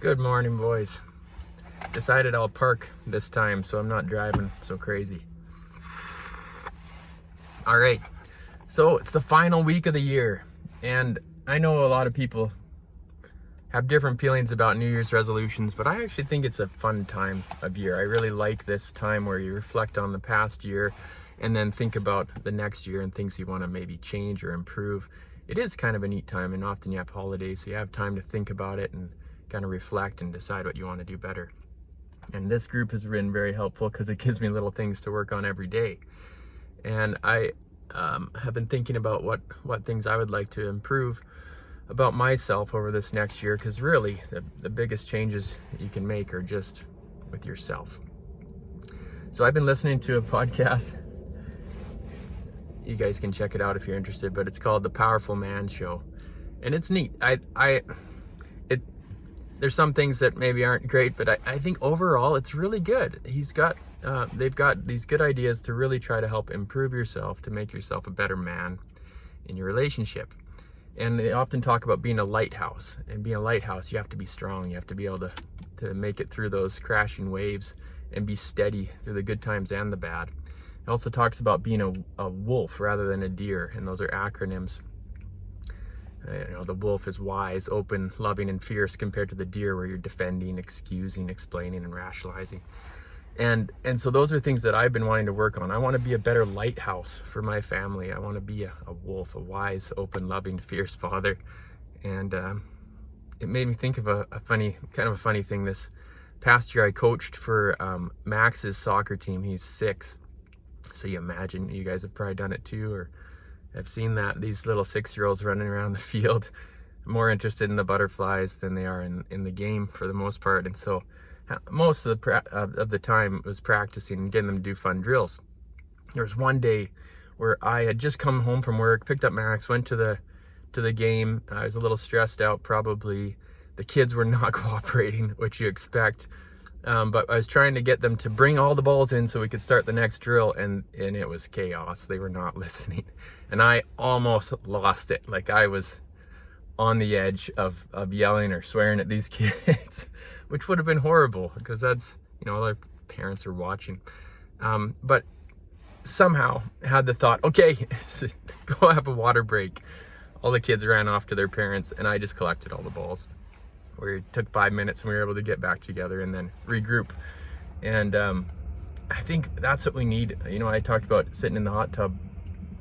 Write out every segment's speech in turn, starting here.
Good morning, boys. Decided I'll park this time so I'm not driving so crazy. All right, so it's the final week of the year, and I know a lot of people have different feelings about New Year's resolutions, but I actually think it's a fun time of year. I really like this time where you reflect on the past year and then think about the next year and things you want to maybe change or improve. It is kind of a neat time, and often you have holidays, so you have time to think about it and kind of reflect and decide what you want to do better. And this group has been very helpful because it gives me little things to work on every day. And I have been thinking about what things I would like to improve about myself over this next year, because really the biggest changes you can make are just with yourself. So I've been listening to a podcast. You guys can check it out if you're interested, but it's called The Powerful Man Show. And it's neat. There's some things that maybe aren't great, but I think overall it's really good. They've got these good ideas to really try to help improve yourself, to make yourself a better man in your relationship. And they often talk about being a lighthouse. And being a lighthouse, you have to be strong. You have to be able to make it through those crashing waves and be steady through the good times and the bad. It also talks about being a wolf rather than a deer, and those are acronyms. The wolf is wise, open, loving, and fierce, compared to the deer where you're defending, excusing, explaining, and rationalizing. And so those are things that I've been wanting to work on. I want to be a better lighthouse for my family. I want to be a wolf, a wise, open, loving, fierce father. And it made me think of a funny thing. This past year I coached for Max's soccer team. He's 6. So you imagine, you guys have probably done it too, or I've seen that, these little 6-year-olds running around the field, more interested in the butterflies than they are in the game for the most part. And so most of the time was practicing and getting them to do fun drills. There was one day where I had just come home from work, picked up Max, went to the game. I was a little stressed out, probably. The kids were not cooperating, which you expect. But I was trying to get them to bring all the balls in so we could start the next drill, and it was chaos. They were not listening. And I almost lost it. Like, I was on the edge of yelling or swearing at these kids, which would have been horrible because that's, other parents are watching. But somehow had the thought, okay, go have a water break. All the kids ran off to their parents, and I just collected all the balls. We took 5 minutes and we were able to get back together and then regroup. And I think that's what we need. I talked about sitting in the hot tub.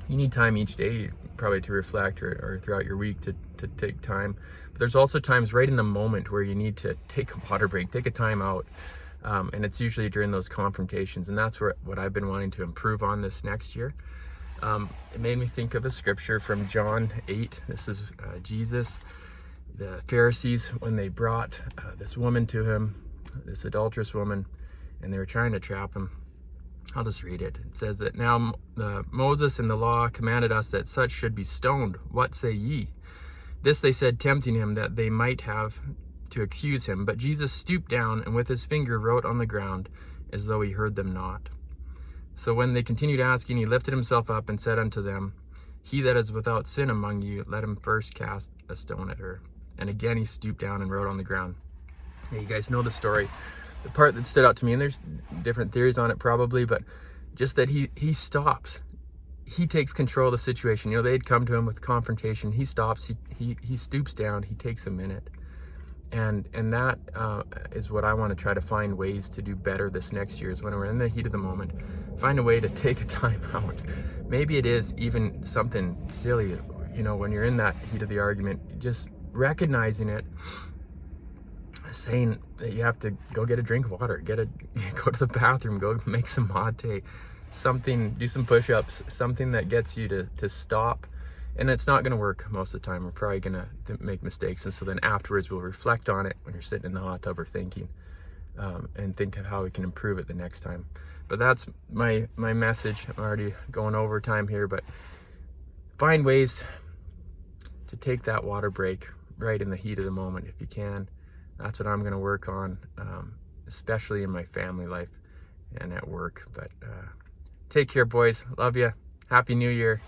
You need time each day probably to reflect, or throughout your week to take time. But there's also times right in the moment where you need to take a water break, take a time out. And it's usually during those confrontations. And that's what I've been wanting to improve on this next year. It made me think of a scripture from John 8. This is Jesus. The Pharisees, when they brought this woman to him, this adulterous woman, and they were trying to trap him. I'll just read it. It says that, now Moses in the law commanded us that such should be stoned. What say ye? This they said, tempting him, that they might have to accuse him. But Jesus stooped down and with his finger wrote on the ground, as though he heard them not. So when they continued asking, he lifted himself up and said unto them, he that is without sin among you, let him first cast a stone at her. And again he stooped down and wrote on the ground. Yeah, you guys know the story. The part that stood out to me, and there's different theories on it probably, but just that he stops. He takes control of the situation. They'd come to him with confrontation. He stops. He stoops down. He takes a minute. And that is what I want to try to find ways to do better this next year, is when we're in the heat of the moment, find a way to take a time out. Maybe it is even something silly, when you're in that heat of the argument, just recognizing it, saying that you have to go get a drink of water, go to the bathroom, go make some mate, something, do some push-ups, something that gets you to stop. And it's not going to work most of the time. We're probably going to make mistakes, and so then afterwards we'll reflect on it when you're sitting in the hot tub or thinking, and think of how we can improve it the next time. But that's my message. I'm already going over time here, but find ways to take that water break right in the heat of the moment if you can. That's what I'm going to work on, especially in my family life and at work. But take care, boys. Love you. Happy New Year.